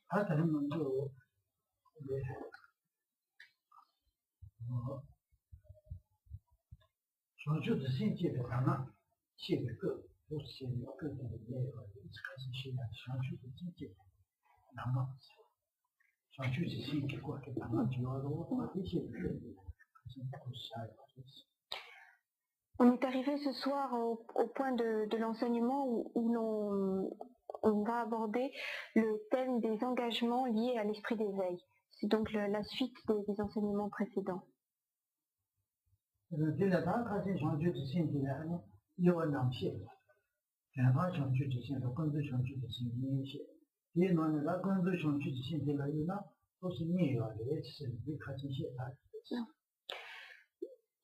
다른 먼저 전주的新界的咱们县的各都是县的各地的也有，开始现在全区的新界，那么全区的新界过去，咱们主要的我这些各地还是不是还有就是。On est arrivé ce soir au point de l'enseignement où on va aborder le thème des engagements liés à l'esprit d'éveil. C'est donc la suite des enseignements précédents.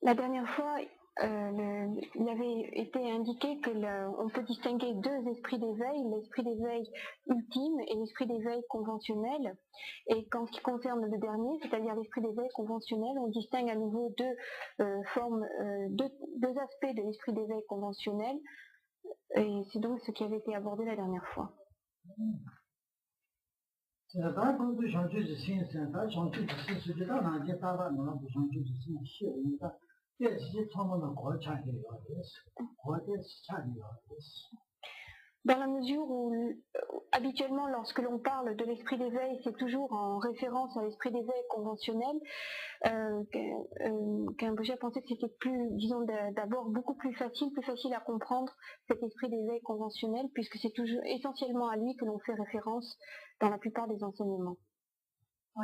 La dernière fois, il avait été indiqué qu'on peut distinguer deux esprits d'éveil, l'esprit d'éveil ultime et l'esprit d'éveil conventionnel. Et qu'en ce qui concerne le dernier, c'est-à-dire l'esprit d'éveil conventionnel, on distingue à nouveau deux aspects de l'esprit d'éveil conventionnel. Et c'est donc ce qui avait été abordé la dernière fois. Dans la mesure où, habituellement, lorsque l'on parle de l'esprit d'éveil, c'est toujours en référence à l'esprit d'éveil conventionnel, Rinpoche a pensé que c'était plus, disons, d'abord beaucoup plus facile à comprendre cet esprit d'éveil conventionnel, puisque c'est toujours essentiellement à lui que l'on fait référence dans la plupart des enseignements. En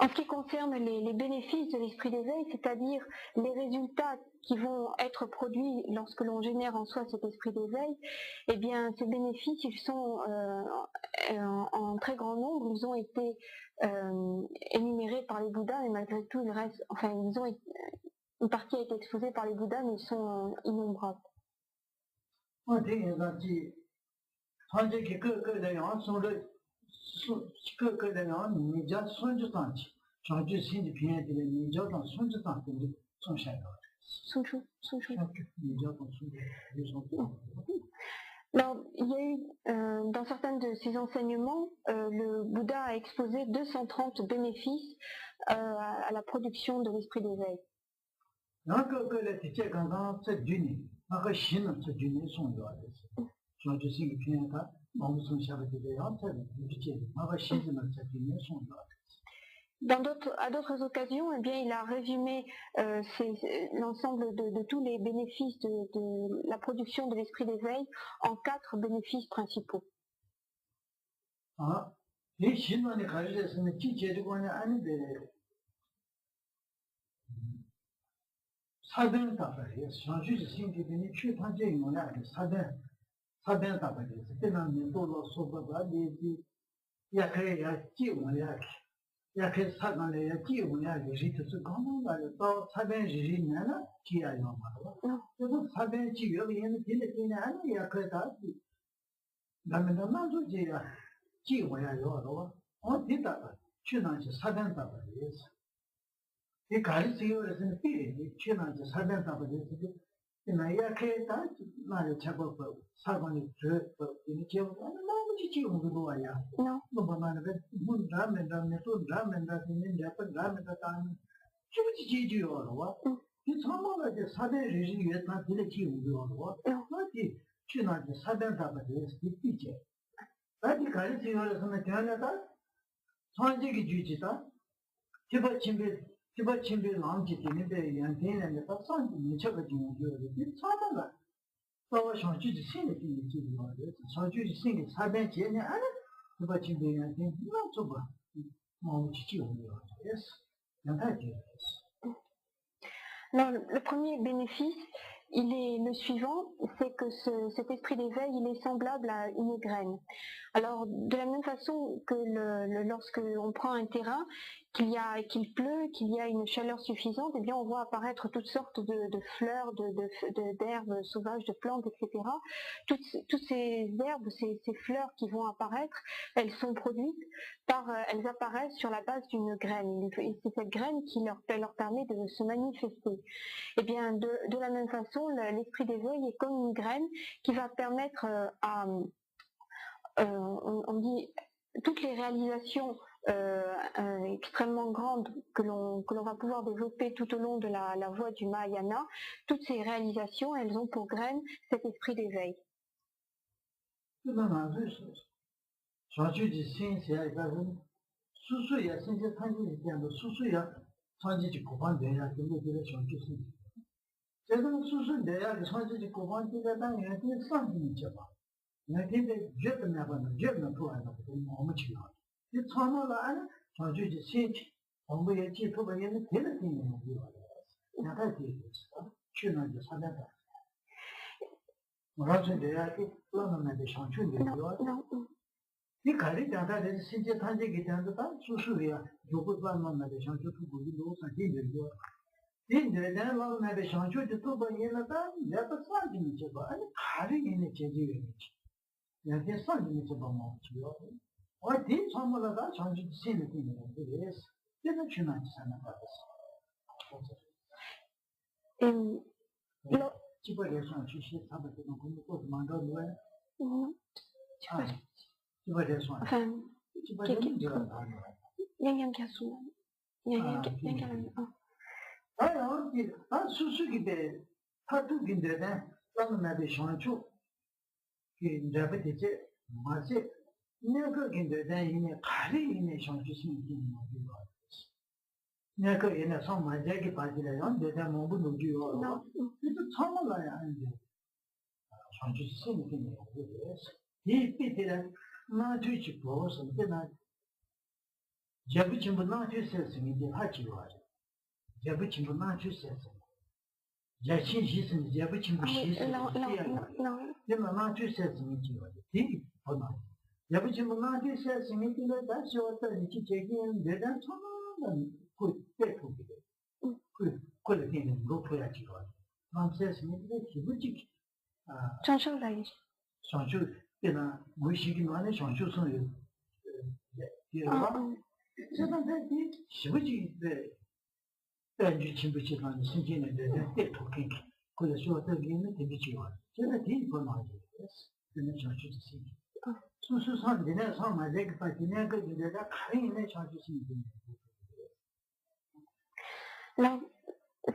ce qui concerne les bénéfices de l'esprit d'éveil, c'est-à-dire les résultats qui vont être produits lorsque l'on génère en soi cet esprit d'éveil, eh bien ces bénéfices, ils sont en très grand nombre, ils ont été énumérés par les Bouddhas, mais malgré tout, il reste, enfin, une partie a été exposée par les Bouddhas, mais ils sont innombrables. Alors, il y a eu, dans certains de ces enseignements, le Bouddha a exposé 230 bénéfices à la production de l'esprit d'éveil. À d'autres occasions, eh bien, il a résumé l'ensemble de tous les bénéfices de la production de l'esprit d'éveil en 4 bénéfices principaux. Alors, le premier bénéfice, le suivant, c'est que cet esprit d'éveil, il est semblable à une graine. Alors, de la même façon que lorsque on prend un terrain, qu'il pleut, qu'il y a une chaleur suffisante, eh bien on voit apparaître toutes sortes de fleurs, d'herbes sauvages, de plantes, etc. Toutes ces herbes, ces fleurs qui vont apparaître, elles sont produites elles apparaissent sur la base d'une graine. Et c'est cette graine qui leur permet de se manifester. Eh bien, de la même façon, l'esprit d'éveil est comme une graine qui va permettre on dit toutes les réalisations extrêmement grandes que l'on va pouvoir développer tout au long de la voie du Mahayana, toutes ces réalisations, elles ont pour graine cet esprit d'éveil. Alors,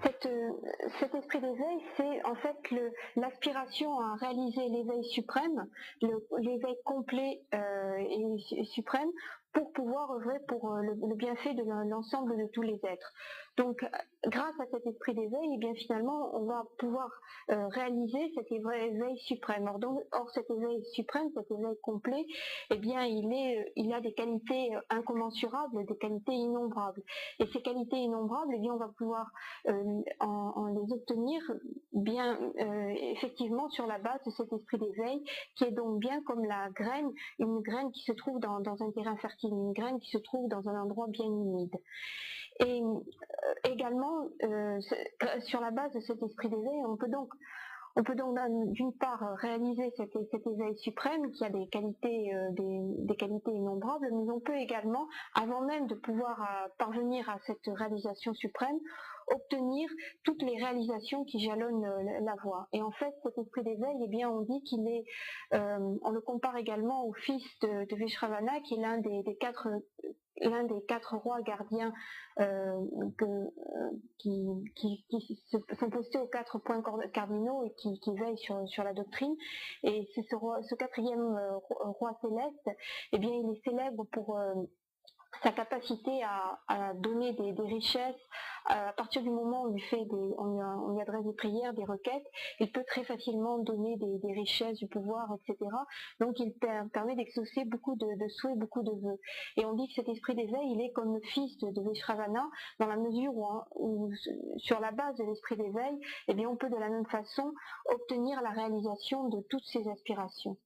cet esprit d'éveil, c'est en fait l'aspiration à réaliser l'éveil suprême, l'éveil complet et suprême, pour pouvoir œuvrer pour le bienfait de l'ensemble de tous les êtres. Donc, grâce à cet esprit d'éveil, eh bien finalement, on va pouvoir réaliser cet éveil suprême. Or, cet éveil suprême, cet éveil complet, eh bien, il a des qualités incommensurables, des qualités innombrables. Et ces qualités innombrables, eh bien, on va pouvoir en les obtenir bien effectivement sur la base de cet esprit d'éveil, qui est donc bien comme la graine, une graine qui se trouve dans un terrain fertile, une graine qui se trouve dans un endroit bien humide. Et également, sur la base de cet esprit d'éveil, on peut donc d'une part réaliser cet éveil suprême qui a des qualités innombrables, mais on peut également, avant même de pouvoir parvenir à cette réalisation suprême, obtenir toutes les réalisations qui jalonnent la voie. Et en fait, cet esprit d'éveil, eh bien, on dit qu'il est, on le compare également au fils de Vishravana, qui est l'un des quatre rois gardiens qui sont postés aux 4 points cardinaux et qui veillent sur la doctrine. Et c'est ce quatrième roi céleste, eh bien, il est célèbre sa capacité à donner des richesses, à partir du moment où on lui adresse des prières, des requêtes, il peut très facilement donner des richesses, du pouvoir, etc. Donc il permet d'exaucer beaucoup de souhaits, beaucoup de vœux. Et on dit que cet esprit d'éveil, il est comme le fils de Vishravana, dans la mesure où sur la base de l'esprit d'éveil, eh bien on peut de la même façon obtenir la réalisation de toutes ses aspirations.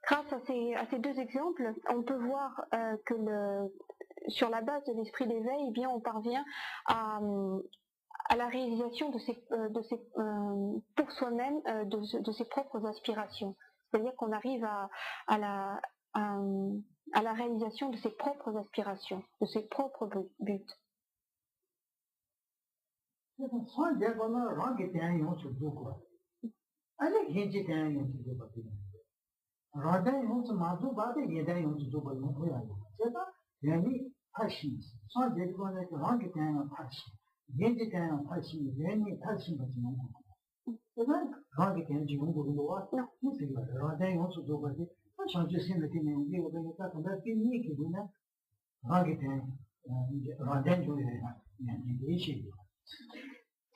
Grâce à ces deux exemples, on peut voir que sur la base de l'esprit d'éveil, eh bien, on parvient à la réalisation pour soi-même de ses propres aspirations. C'est-à-dire qu'on arrive à la réalisation de ses propres aspirations, de ses propres buts.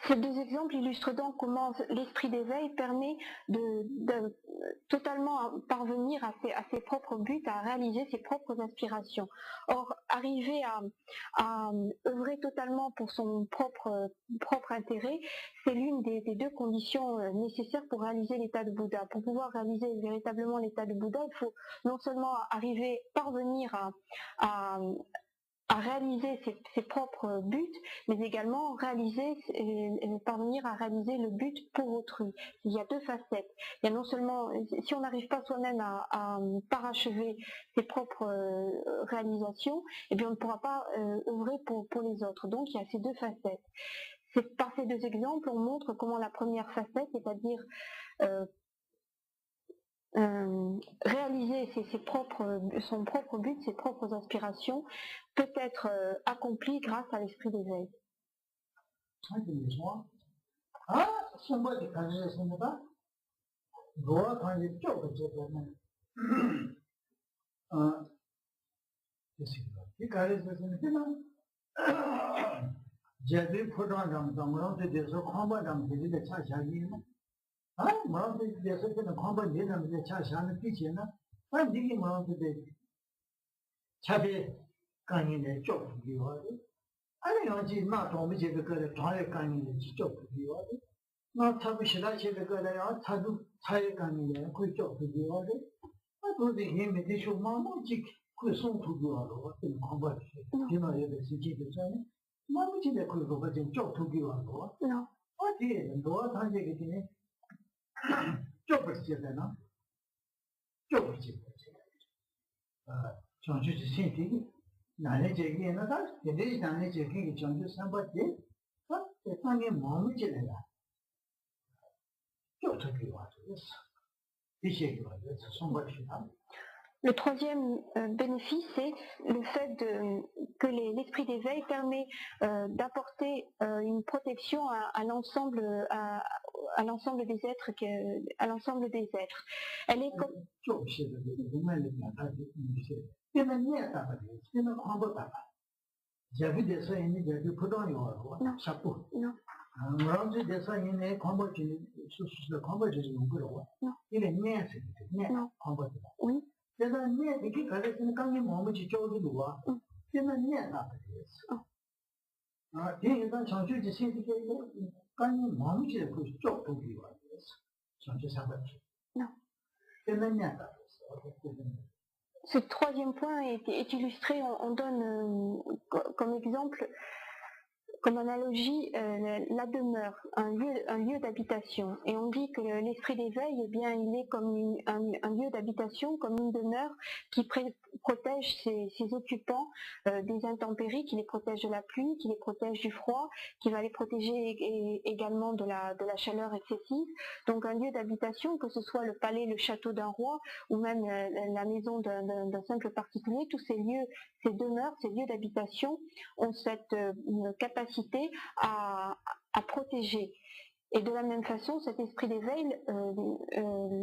Ces deux exemples illustrent donc comment l'esprit d'éveil permet de totalement parvenir à ses propres buts, à réaliser ses propres aspirations. Or, arriver à œuvrer totalement pour son propre intérêt, c'est l'une des deux conditions nécessaires pour réaliser l'état de Bouddha. Pour pouvoir réaliser véritablement l'état de Bouddha, il faut non seulement parvenir à réaliser ses propres buts, mais également parvenir à réaliser le but pour autrui. Il y a deux facettes. Il y a non seulement, si on n'arrive pas soi-même à parachever ses propres réalisations, eh bien on ne pourra pas œuvrer pour les autres. Donc il y a ces deux facettes. Par ces deux exemples, on montre comment la première facette, c'est-à-dire réaliser son propre but, ses propres aspirations, peut être accompli grâce à l'esprit d'éveil. Le troisième bénéfice, c'est le fait que l'esprit d'éveil permet d'apporter une protection à l'ensemble des êtres, Elle est comme... Oui. Ce troisième point est illustré, on donne comme exemple, comme analogie, la demeure, un lieu d'habitation. Et on dit que l'esprit d'éveil, eh bien, il est comme un lieu d'habitation, comme une demeure qui protège ses occupants des intempéries, qui les protège de la pluie, qui les protège du froid, qui va les protéger également de la chaleur excessive. Donc un lieu d'habitation, que ce soit le palais, le château d'un roi ou même la maison d'un simple particulier, tous ces lieux, ces demeures, ces lieux d'habitation ont cette capacité à protéger. Et de la même façon, cet esprit d'éveil,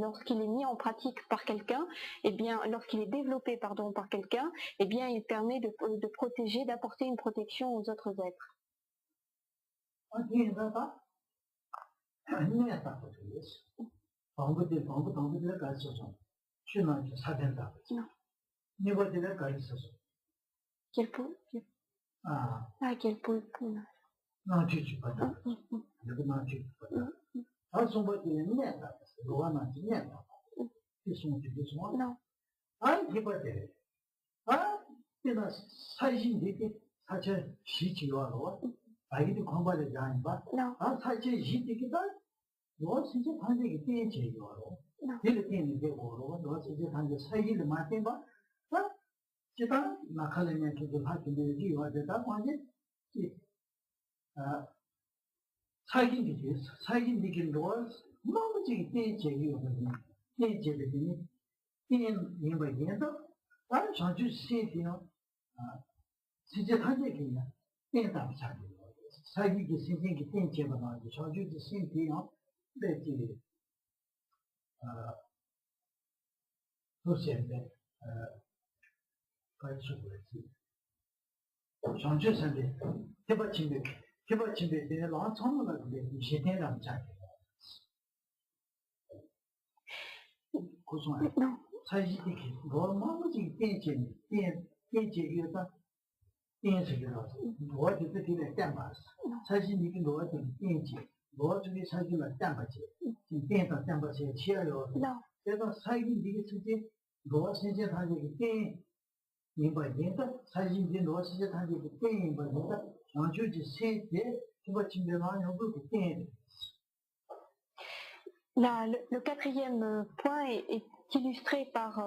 lorsqu'il est mis en pratique par quelqu'un, eh bien, lorsqu'il est développé, par quelqu'un, eh bien, il permet de protéger, d'apporter une protection aux autres êtres. Quel pot? Ah, quel pot? Non, tu pas là. Ah, son boîte est nette, le roi n'a dit nette. Ils sont du besoin. Non. Ah, il pas de. Ah, c'est la saïjin d'été, ça c'est si tu vois, ah, il est combat de gagne pas. Non. Ah, ça c'est si tu qui donne. Moi, si tu prends des pieds, tu vois. Non. Il est bien de gros, moi, si tu prends des saïjin de matin pas. Ah, c'est pas, ma calme qui de pas de dire, ouais, de ta point de. 사긴 되긴 좋아. 너무 지금 대체기거든요. 대체되더니 인바이에서 아 자주 세대요. 아 진짜 한대기냐. 대답 잘해요. 사기기 생생기 대체가 나오고 자주 세대요. 대체 도시인데 가르쳐 보지. 자주 세대 대받침대 개발침대 랑 처음으로 이제 시대랑 잘 고소한 사실이 뭐뭐지 대체기가 대체기라서 뭐지 그게 땜바스 사실 이게 뭐지 대체 뭐지 사실은 땜바지 대체 땜바지 치어요 그래서 사실 이게 진짜 뭐지 이제 다 이게 인바이다 사실 이제 뭐지 다 이게 인바이다 Le quatrième point est illustré par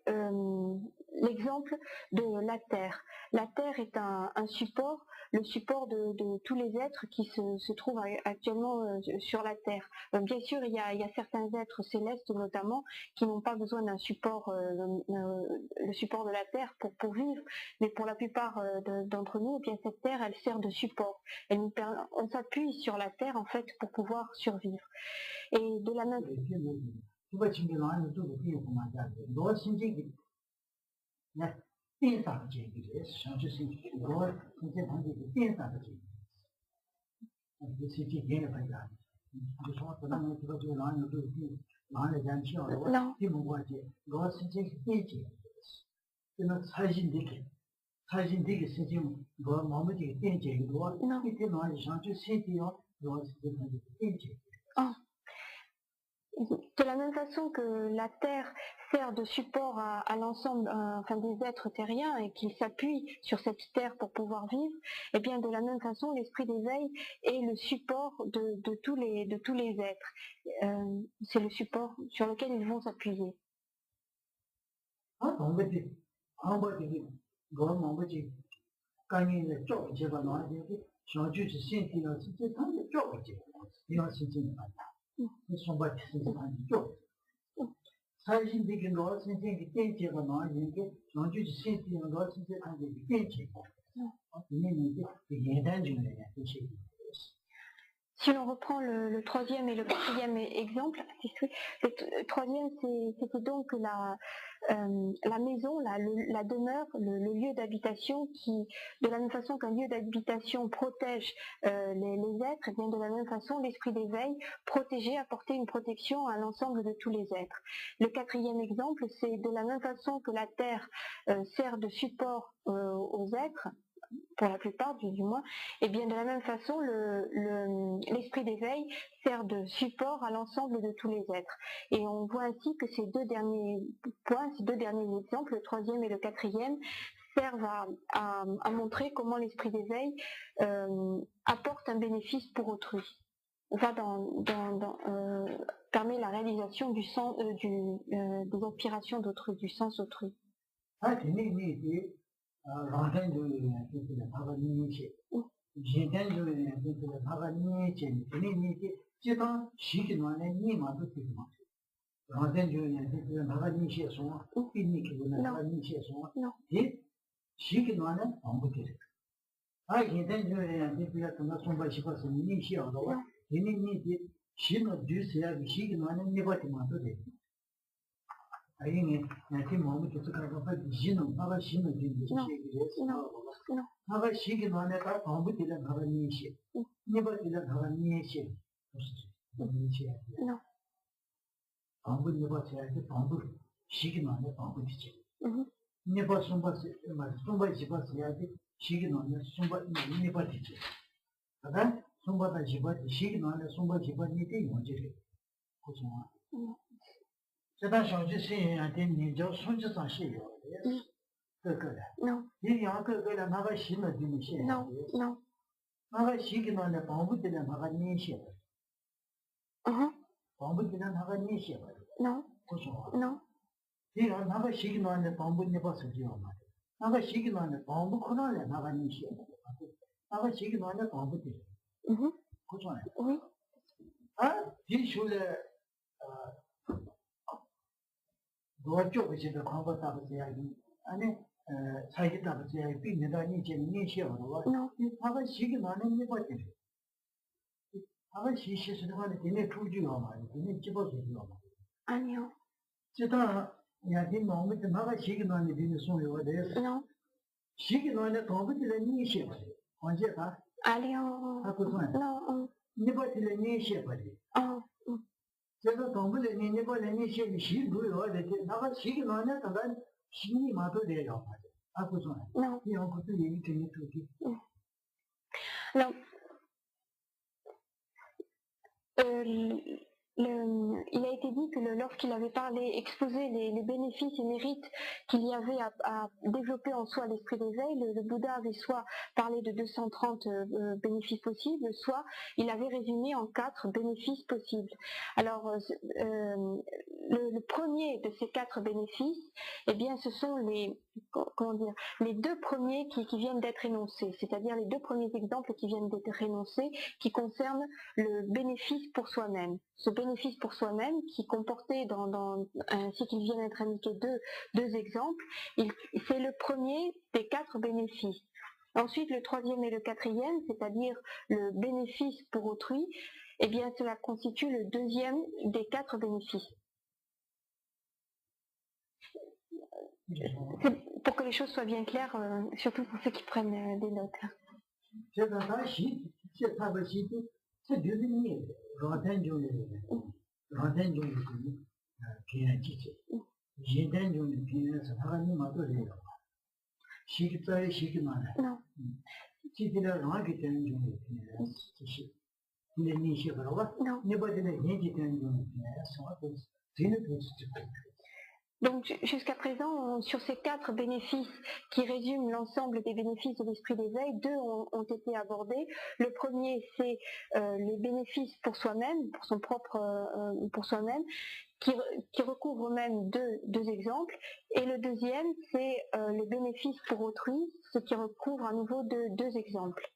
l'exemple de la Terre. La Terre est un support, le support de tous les êtres qui se trouvent actuellement sur la Terre. Bien sûr, il y a certains êtres célestes notamment qui n'ont pas besoin d'un support, le support de la Terre pour vivre, mais pour la plupart d'entre nous, eh bien cette Terre, elle sert de support. On s'appuie sur la Terre en fait pour pouvoir survivre. Et de la même De la même façon que la Terre sert de support à l'ensemble des êtres terriens et qu'ils s'appuient sur cette Terre pour pouvoir vivre, et bien de la même façon l'esprit d'éveil est le support de tous les êtres. C'est le support sur lequel ils vont s'appuyer. Si l'on reprend le troisième et le quatrième exemple, le troisième c'était donc la maison, la demeure, le lieu d'habitation qui, de la même façon qu'un lieu d'habitation protège les êtres, et bien de la même façon l'esprit d'éveil protéger, apporter une protection à l'ensemble de tous les êtres. Le quatrième exemple, c'est de la même façon que la terre sert de support aux êtres, pour la plupart du moins, et bien de la même façon l'esprit d'éveil sert de support à l'ensemble de tous les êtres. Et on voit ainsi que ces deux derniers points, ces deux derniers exemples, le troisième et le quatrième, servent à montrer comment l'esprit d'éveil apporte un bénéfice pour autrui, permet la réalisation des aspirations d'autrui, du sens autrui. 아, 되네, 라덴도 나가니 제대로 나가니 되네, 제가 시기만에 니마도 되고 라덴도 나가니 시에서 삐니 나가니 시에서 예 시기만에 안 붙게 아, 제대로 그나 좀 싶어서 니 시어도 되네, 신의 주세야 시기만에 니바티마도 돼 아이네 나한테 마음이 계속하고 지는 나가 신의 주세야 나가 시기만에 다 아무 때나 나가니 시 니바티나 나가니 시 아무 니바티야 아무 시기만에 아무 되지 니바 숨바스 말 숨바 집어서야 돼 시기만에 숨바 니바티지 아가 숨바다 집어 시기만에 숨바 집어 니게 뭔지 고소마 제가 상주 신한테 니저 손주상 시요 그거래 이 양그거라 나가 신의 주시 나가 시기만에 방부들에 나가 니시 방부들에 나가 니시 고소마 이 나가 시기만에 방부니 봐서지요 말 나가 시기만에 방부 코너에 나가 니시 나가 시기만에 방부들 고소마 아 디슈레 도와줘서 광고다고서야 아니 사이다고서야 빈내다 니제 니시어로 하가 시기 많은 게 뭐지 하가 시시스도 하는 데네 투지요 말이야 데네 집어서요 말이야 아니요 제가 야디 너무 좀 하가 시기 많은 데네 소요가 돼요 시기 많은 도구들에 니시어 언제가 아니요 하고 좀 니버들에 니시어 버리 제가 동물에 니버에 니시에 시부요 이렇게 나가 시기 많은 다가 신이 마도 돼요 하고 좀 이 것도 얘기 되게 좋지 Alors, il a été dit que lorsqu'il avait exposé les bénéfices et mérites qu'il y avait à développer en soi l'esprit d'éveil, le Bouddha avait soit parlé de 230 bénéfices possibles, soit il avait résumé en 4 bénéfices possibles. Alors, le premier de ces 4 bénéfices, eh bien, ce sont les deux premiers qui viennent d'être énoncés, c'est-à-dire les 2 premiers exemples qui viennent d'être énoncés, qui concernent le bénéfice pour soi-même. Ce bénéfice pour soi-même, qui comportait ainsi qu'il vient d'être indiqué deux exemples, c'est le premier des 4 bénéfices. Ensuite, le 3e et le 4e, c'est-à-dire le bénéfice pour autrui, eh bien, cela constitue le 2e des 4 bénéfices. Pour que les choses soient bien claires, surtout pour ceux qui prennent des notes. Donc jusqu'à présent, sur ces 4 bénéfices qui résument l'ensemble des bénéfices de l'esprit d'éveil, 2 ont été abordés. Le premier, c'est les bénéfices pour soi-même, pour soi-même, qui recouvre même deux exemples. Et le deuxième, c'est le bénéfice pour autrui, ce qui recouvre à nouveau deux exemples.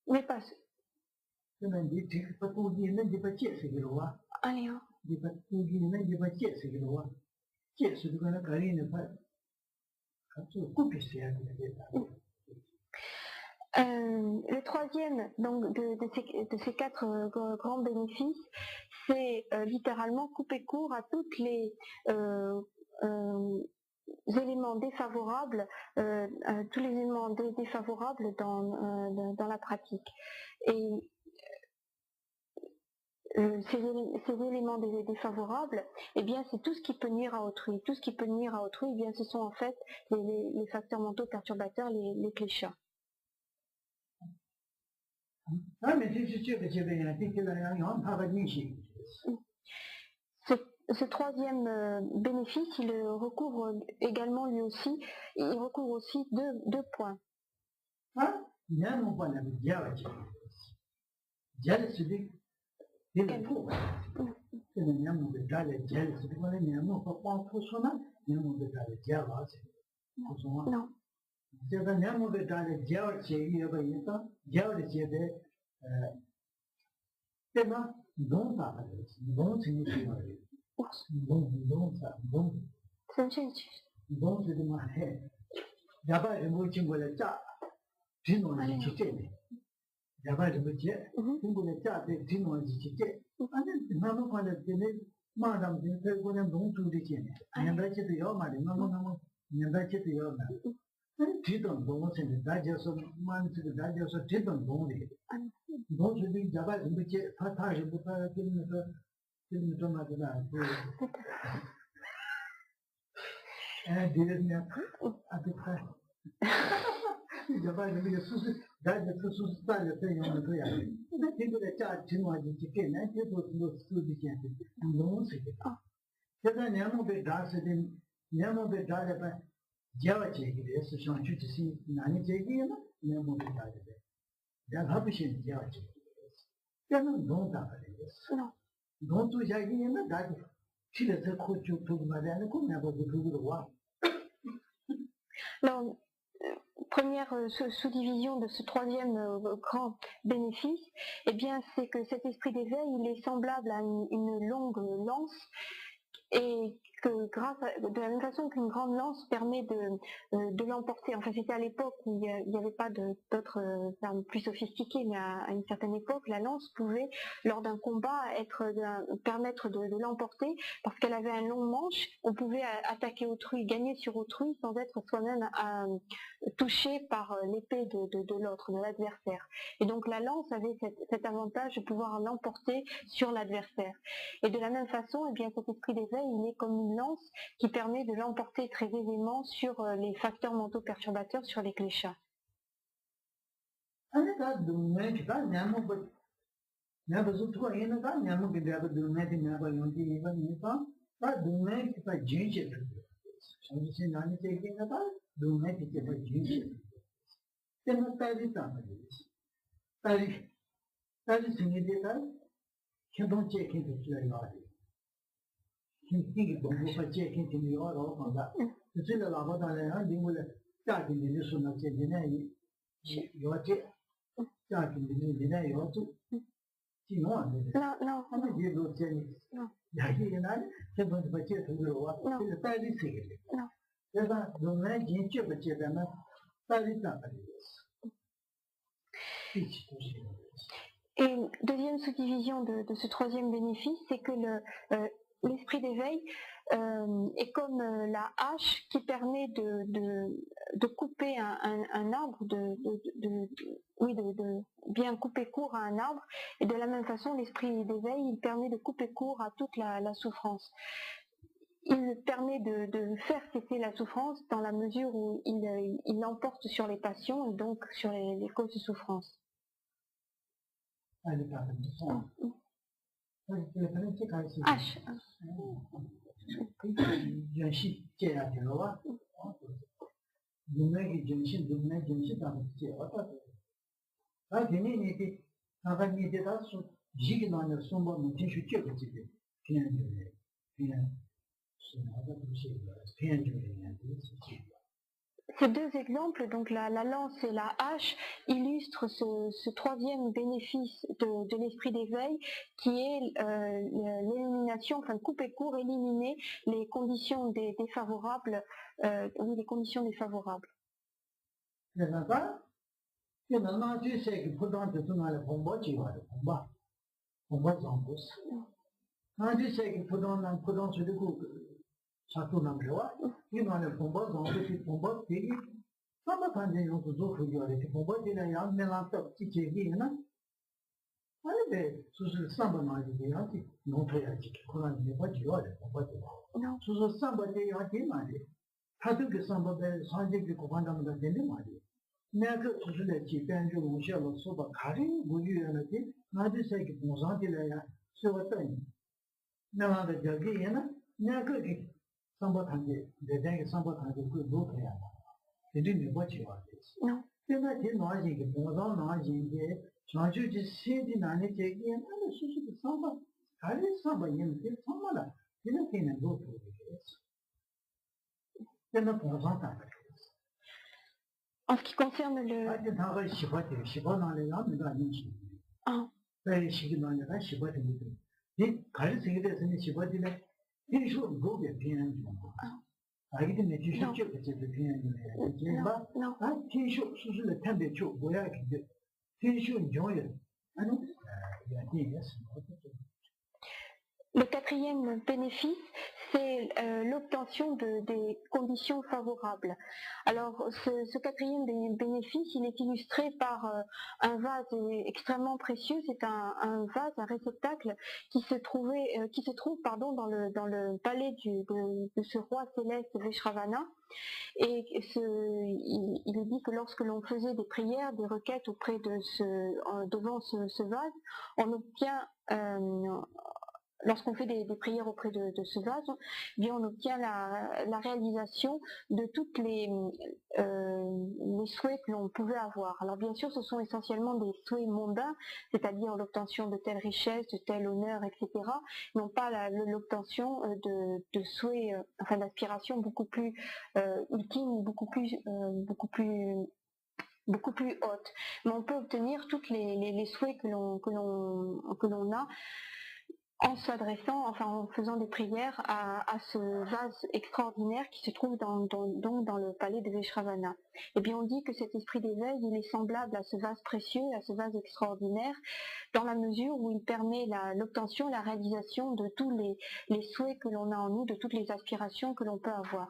Mais pas. Le troisième donc, de ces 4 grands bénéfices, c'est littéralement couper court à toutes les éléments défavorables, tous les éléments défavorables dans la pratique. Et ces éléments défavorables, eh bien, c'est tout ce qui peut nuire à autrui. Tout ce qui peut nuire à autrui, eh bien, ce sont en fait les facteurs mentaux perturbateurs, les kleshas. Ce troisième bénéfice, il recouvre également lui aussi, il recouvre aussi deux points. Non. Alors, première sous-division de ce troisième grand bénéfice, eh bien, c'est que cet esprit d'éveil, il est semblable à une longue lance, et que de la même façon qu'une grande lance permet de l'emporter. Enfin, c'était à l'époque où il n'y avait pas d'autres armes plus sophistiquées, mais à une certaine époque, la lance pouvait, lors d'un combat, permettre de l'emporter, parce qu'elle avait un long manche. On pouvait attaquer autrui, gagner sur autrui, sans être soi-même touché par l'épée de l'autre, de l'adversaire. Et donc la lance avait cet avantage de pouvoir l'emporter sur l'adversaire. Et de la même façon, eh bien, cet esprit d'éveil, il est comme une lance qui permet de l'emporter très aisément sur les facteurs mentaux perturbateurs, sur les kleshas. Et deuxième sous-division de ce troisième bénéfice, c'est que l'esprit d'éveil est comme la hache qui permet de couper un arbre, de bien couper court à un arbre, et de la même façon l'esprit d'éveil, il permet de couper court à toute la souffrance. Il permet de faire cesser la souffrance dans la mesure où il l'emporte sur les passions et donc sur les causes de souffrance. H. Ces deux exemples, donc la lance et la hache, illustrent ce troisième bénéfice de l'esprit d'éveil, qui est l'élimination, enfin couper court, éliminer les conditions défavorables, les conditions défavorables. 차도 남겨와 이만의 공부 정도씩 공부 되게 삼바탄제 용도 조후기어래 공부되는 양면한테 지지기는 아니 왜 수술 삼바마지게 하지 농토야지 그런 게 뭐지요 공부돼 수술 삼바제 하지 말이 다들 그 삼바에 산지기 고관담도 되는 말이에요 내가 수술에 집행주 무시하고 소바 가리 무유연하지 나도 세게 공산들이야 세웠더니 내가 저기에는 내가 그 삼바탄제 내가 삼바탄제 그 노트야 이제 뭐지 와요 내가 제 나아지게 공산 나아지게 전주지 세지 나네 제기에 나는 수술이 삼바 가리 삼바에는 정말 이렇게는 노트를 내가 공산다 En ce qui concerne le... Ah. Le quatrième bénéfice, c'est l'obtention des conditions favorables. Alors, ce quatrième bénéfice, il est illustré par un vase extrêmement précieux. C'est un vase, un réceptacle qui se trouve dans le palais de ce roi céleste Vaishravana. Et il est dit que lorsque l'on faisait des prières, des requêtes auprès devant ce vase, on obtient lorsqu'on fait des prières auprès de ce vase, eh bien on obtient la réalisation de toutes les souhaits que l'on pouvait avoir. Alors bien sûr, ce sont essentiellement des souhaits mondains, c'est-à-dire l'obtention de telle richesse, de tel honneur, etc., non pas l'obtention de souhaits, enfin d'aspirations beaucoup plus ultimes, beaucoup plus hautes. Mais on peut obtenir toutes les souhaits que l'on a en s'adressant, enfin en faisant des prières à ce vase extraordinaire qui se trouve donc dans le palais de Vaishravana. Et bien on dit que cet esprit d'éveil, il est semblable à ce vase précieux, à ce vase extraordinaire, dans la mesure où il permet l'obtention, la réalisation de tous les souhaits que l'on a en nous, de toutes les aspirations que l'on peut avoir.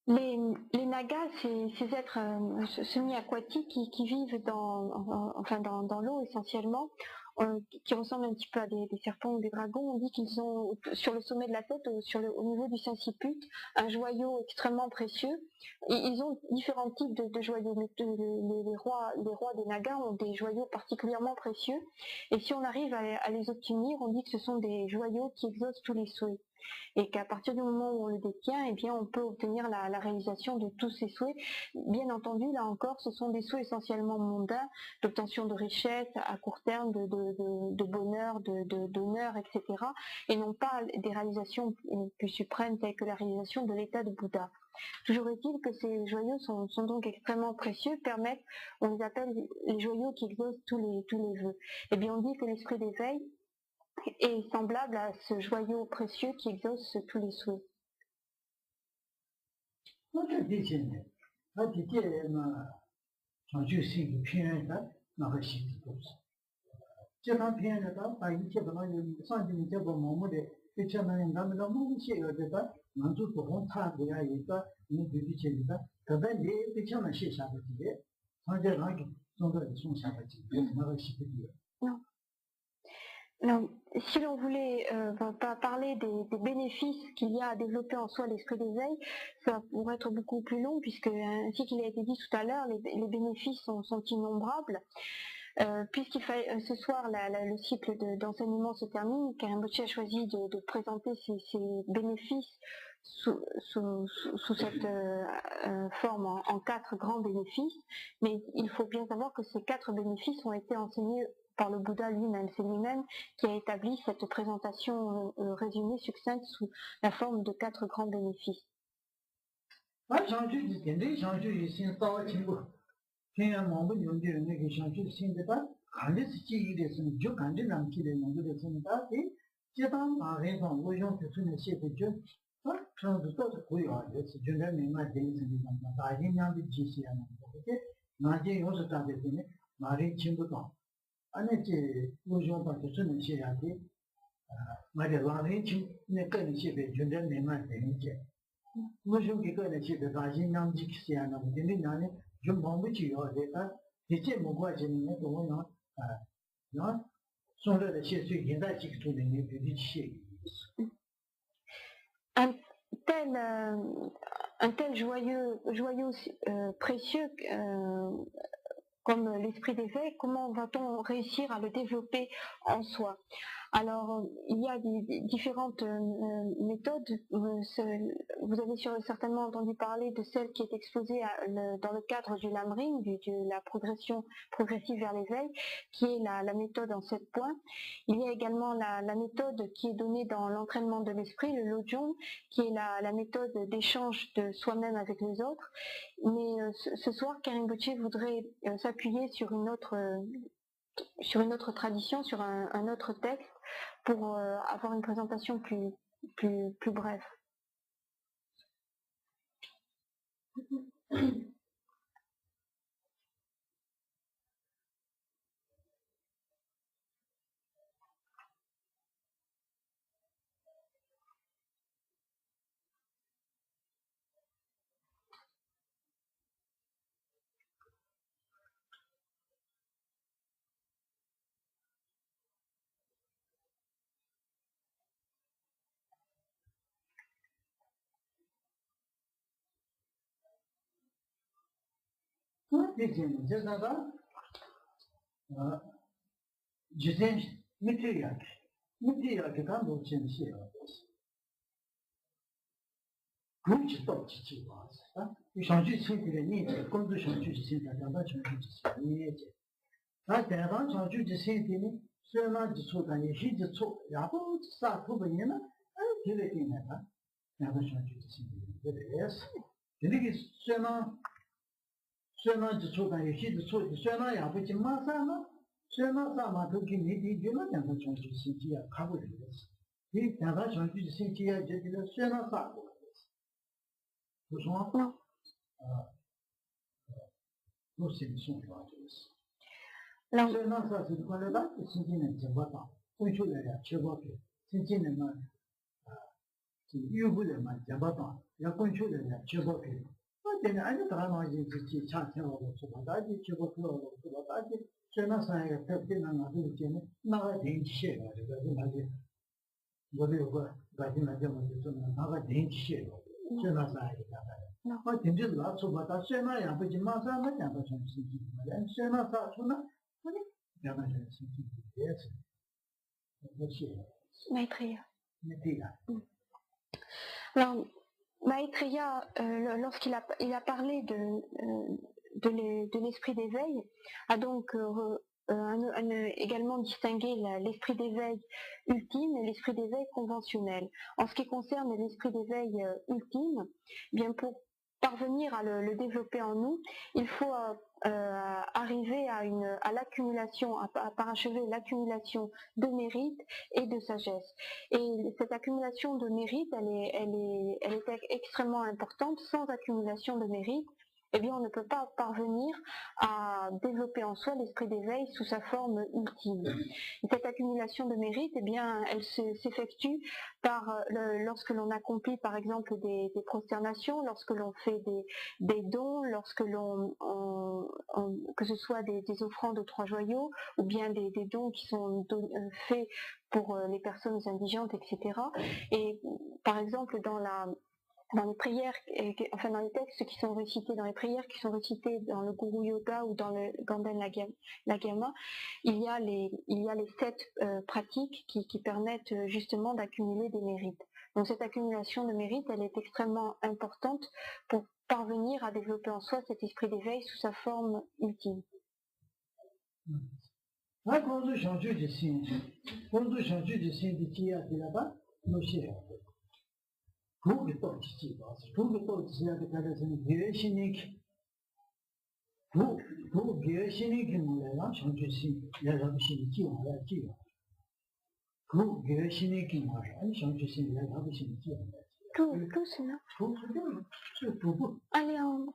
Les nagas, ces êtres semi-aquatiques qui vivent dans l'eau essentiellement, qui ressemblent un petit peu à des serpents ou des dragons. On dit qu'ils ont sur le sommet de la tête, au niveau du sinciput, un joyau extrêmement précieux. Ils ont différents types de joyaux. Les rois des nagas ont des joyaux particulièrement précieux. Et si on arrive à les obtenir, on dit que ce sont des joyaux qui exaucent tous les souhaits. Et qu'à partir du moment où on le détient, eh bien, on peut obtenir la réalisation de tous ces souhaits. Bien entendu, là encore, ce sont des souhaits essentiellement mondains, d'obtention de richesse à court terme, de bonheur, d'honneur, etc. Et non pas des réalisations plus suprêmes telles que la réalisation de l'état de Bouddha. Toujours est-il que ces joyaux sont donc extrêmement précieux, on les appelle les joyaux qui exaucent tous les vœux. Eh bien, on dit que l'esprit d'éveil est semblable à ce joyau précieux qui exauce tous les souhaits. Alors, si l'on voulait parler des bénéfices qu'il y a à développer en soi l'esprit d'éveil, ça pourrait être beaucoup plus long puisque, ainsi qu'il a été dit tout à l'heure, les bénéfices sont innombrables. Puisqu'il fait ce soir le cycle d'enseignement se termine, Karim Botché a choisi de présenter ces bénéfices sous cette forme en 4 grands bénéfices, mais il faut bien savoir que ces 4 bénéfices ont été enseignés par le Bouddha lui-même. C'est lui-même qui a établi cette présentation résumée, succincte, sous la forme de 4 grands bénéfices. Un tel joyau précieux comme l'esprit d'éveil, comment va-t-on réussir à le développer en soi? Alors, il y a différentes méthodes. Vous avez certainement entendu parler de celle qui est exposée dans le cadre du Lamrim, de la progression progressive vers l'éveil, qui est la méthode en 7 points. Il y a également la méthode qui est donnée dans l'entraînement de l'esprit, le Lojong, qui est la méthode d'échange de soi-même avec les autres. Mais ce soir, Karim Botché voudrait s'appuyer sur une autre tradition, sur un autre texte, pour avoir une présentation plus brève. Maitreya. Alors, Maitreya, lorsqu'il a parlé de l'esprit d'éveil, a donc également distingué l'esprit d'éveil ultime et l'esprit d'éveil conventionnel. En ce qui concerne l'esprit d'éveil ultime, bien pour parvenir à le développer en nous, il faut arriver à l'accumulation, à parachever l'accumulation de mérite et de sagesse. Et cette accumulation de mérite, elle est extrêmement importante. Sans accumulation de mérite, eh bien on ne peut pas parvenir à développer en soi l'esprit d'éveil sous sa forme ultime. Et cette accumulation de mérite, eh bien, elle s'effectue lorsque l'on accomplit par exemple des prosternations, lorsque l'on fait des dons, lorsque que ce soit des offrandes aux trois joyaux, ou bien des dons qui sont faits pour les personnes indigentes, etc. Et par exemple dans les prières, enfin dans les textes qui sont récités, dans les prières qui sont récitées dans le Guru Yoga ou dans le Ganden Lagama, il y a les 7 pratiques qui permettent justement d'accumuler des mérites. Donc cette accumulation de mérites, elle est extrêmement importante pour parvenir à développer en soi cet esprit d'éveil sous sa forme ultime. Tout cela. Allez en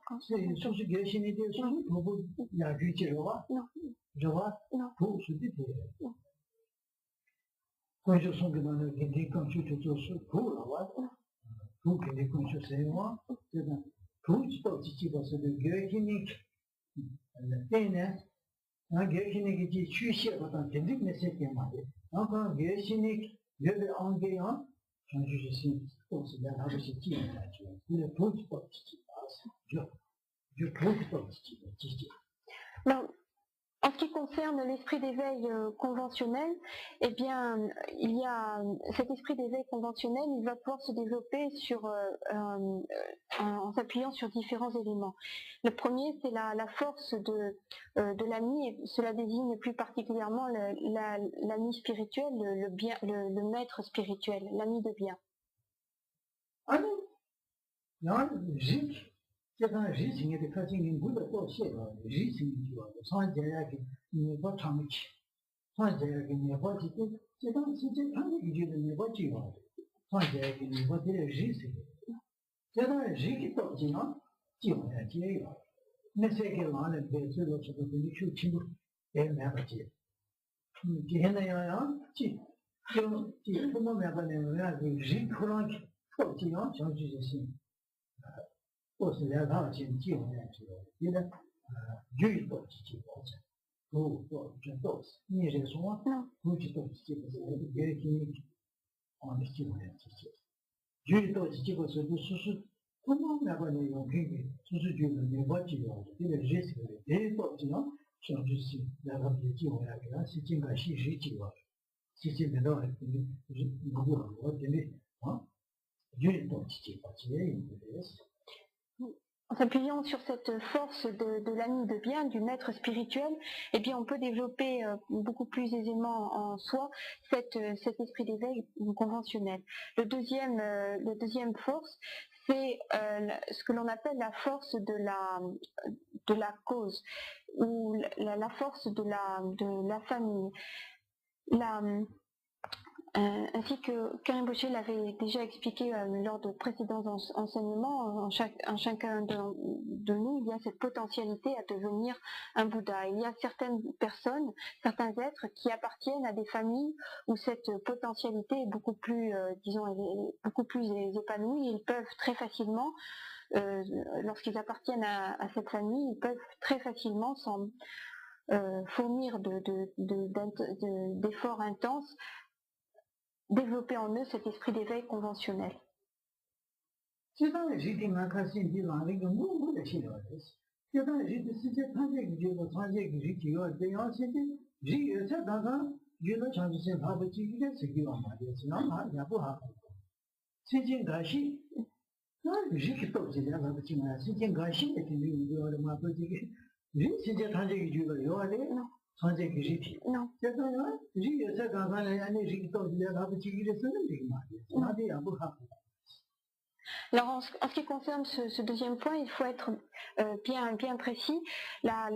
Non. En ce qui concerne l'esprit d'éveil conventionnel, eh bien, il y a cet esprit d'éveil conventionnel, il va pouvoir se développer en s'appuyant sur différents éléments. Le premier, c'est la force de l'ami, et cela désigne plus particulièrement l'ami spirituel, le maître spirituel, l'ami de bien. 제가 리싱에 가진 무대 도시가 리싱이 좋아. 산재야기 네버 참치. 산재야기 네버 지고 제가 진짜 한국 이제는 네버 지고. 산재야기 네버 데 리싱. 제가 리기 도지나 지원해 지요. 내세계 안에 배수로 저도 그 친구 애매하지. 걔네야야 지. 저 부모 매번에 리기 그런 도지나 정주지. 或是来到先进来之后，因为遇到自己保证，如果这都是你这个说，估计都是这个是也给你往的进来这些，遇到这个是就是他们那个内容可以就是觉得没法解决，因为这些人也到这样，像就是那个别进来给他是尽管细水解决，细细的到如果我真的啊，遇到自己保证也有的是。En s'appuyant sur cette force de l'ami de bien, du maître spirituel, eh bien on peut développer beaucoup plus aisément en soi cet esprit d'éveil conventionnel. Le deuxième force, c'est ce que l'on appelle la force de la cause, ou la force de la famille. Ainsi que Karim Boucher l'avait déjà expliqué lors de précédents enseignements, en chacun de nous, il y a cette potentialité à devenir un Bouddha. Il y a certaines personnes, certains êtres qui appartiennent à des familles où cette potentialité est beaucoup plus, beaucoup plus épanouie. Ils peuvent très facilement, lorsqu'ils appartiennent à cette famille, ils peuvent très facilement fournir d'efforts intenses, développer en eux cet esprit d'éveil conventionnel. Non. Alors en ce qui concerne ce deuxième point, il faut être bien précis. La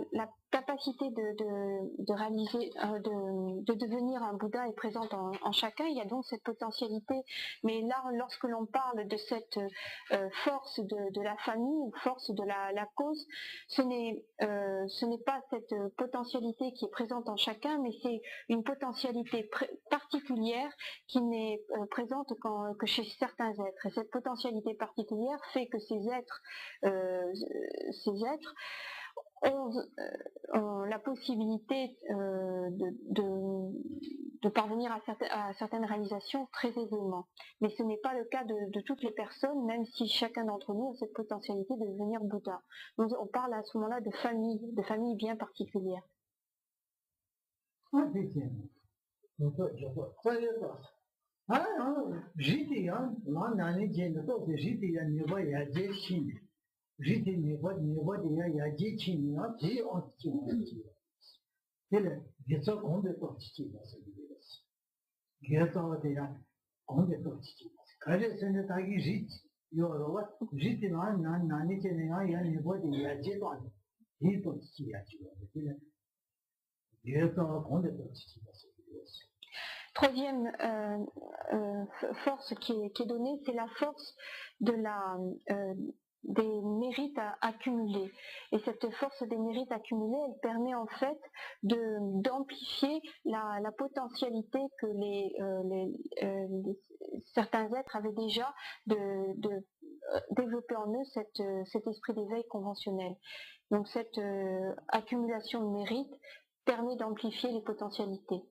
capacité de réaliser, de devenir un Bouddha est présente en chacun. Il y a donc cette potentialité. Mais là, lorsque l'on parle de cette force de la famille ou force de la cause, ce n'est pas cette potentialité qui est présente en chacun, mais c'est une potentialité particulière qui n'est présente que chez certains êtres. Et cette potentialité particulière fait que ces êtres ont la possibilité de parvenir à certaines réalisations très aisément. Mais ce n'est pas le cas de toutes les personnes, même si chacun d'entre nous a cette potentialité de devenir Bouddha. Donc on parle à ce moment-là de famille bien particulière. J'étais niveau de ya ji chi ni ya ji on chi ni tele getso konde to chi ba se getso de ya konde to chi kare se ne ta gi ji yo ro wa ji ti na ni che ne ya niveau de ya ji to ni to chi ya chi tele getso konde to chi ba se. Troisième force qui est donnée, c'est la force des mérites accumulés. Et cette force des mérites accumulés, elle permet en fait d'amplifier la potentialité que certains êtres avaient déjà de développer en eux cet esprit d'éveil conventionnel. Donc cette accumulation de mérites permet d'amplifier les potentialités.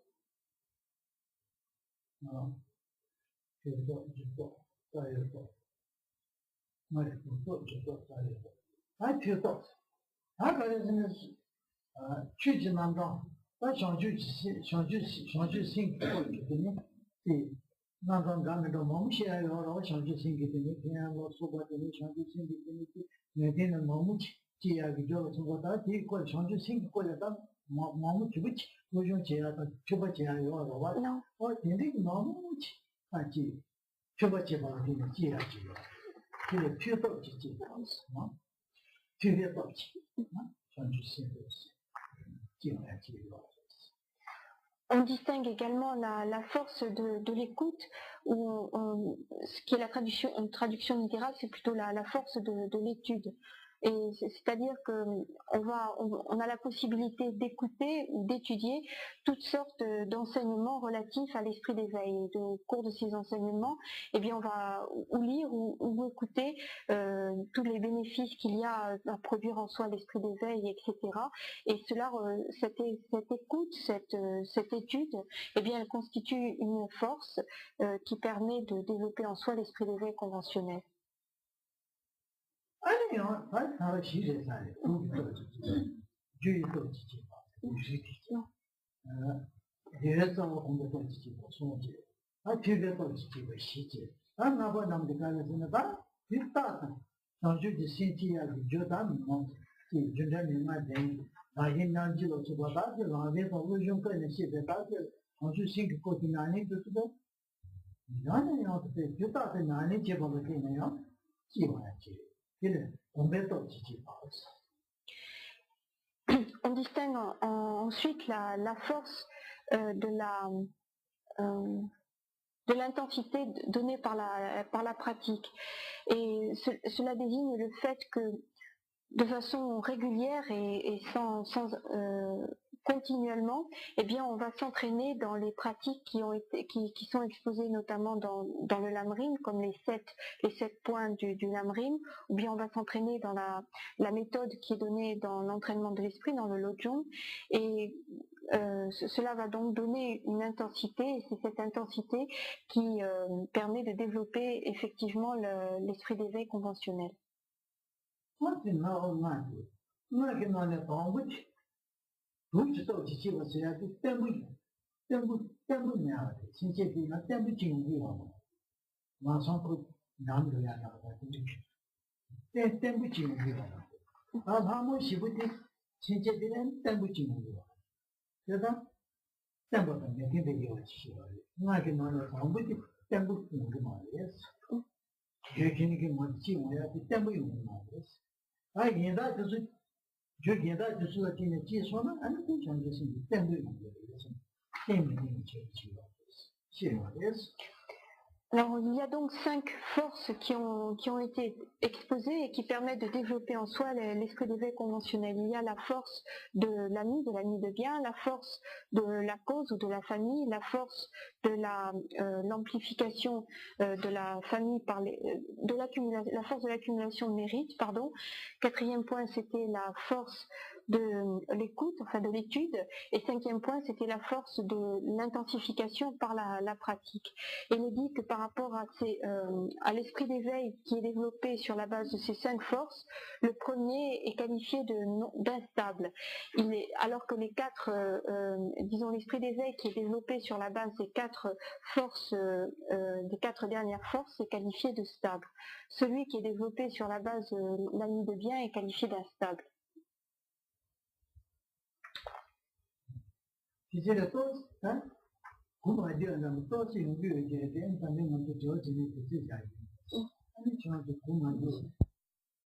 On distingue également la force de l'écoute, ce qui est une traduction littérale, c'est plutôt la force de l'étude. Et c'est-à-dire qu'on a la possibilité d'écouter ou d'étudier toutes sortes d'enseignements relatifs à l'esprit d'éveil. Et au cours de ces enseignements, eh bien, on va ou lire ou écouter tous les bénéfices qu'il y a à produire en soi l'esprit d'éveil, etc. Et cela, cette écoute, cette étude, eh bien, elle constitue une force qui permet de développer en soi l'esprit d'éveil conventionnel. On distingue ensuite la force de l'intensité donnée par la pratique. Et cela désigne le fait que de façon régulière et sans continuellement, eh bien, on va s'entraîner dans les pratiques qui sont exposées notamment dans le Lamrim, comme les sept points du Lamrim, ou bien on va s'entraîner dans la méthode qui est donnée dans l'entraînement de l'esprit, dans le Lojong, et cela va donc donner une intensité, et c'est cette intensité qui permet de développer effectivement l'esprit d'éveil conventionnel. Je viens de ce matin, qui sont là, à la fin de ce temps, Alors, il y a donc 5 forces qui ont été exposées et qui permettent de développer en soi l'esprit d'éveil conventionnel. Il y a la force de l'ami de bien, la force de la cause ou de la famille, la force de l'amplification de la famille par la force de l'accumulation de mérite, pardon. 4e point, c'était la force de l'écoute, enfin de l'étude, et 5e point, c'était la force de l'intensification par la pratique. Et il dit que par rapport à l'esprit d'éveil qui est développé sur la base de ces 5 forces, le premier est qualifié d'instable. Alors que les 4, disons l'esprit d'éveil qui est développé sur la base des 4 forces, des 4 dernières forces, est qualifié de stable. Celui qui est développé sur la base de l'ami de bien est qualifié d'instable. Si c'est la force, hein? Comment dire, la force, c'est une vue, et también no te dio, tiene que ser ya.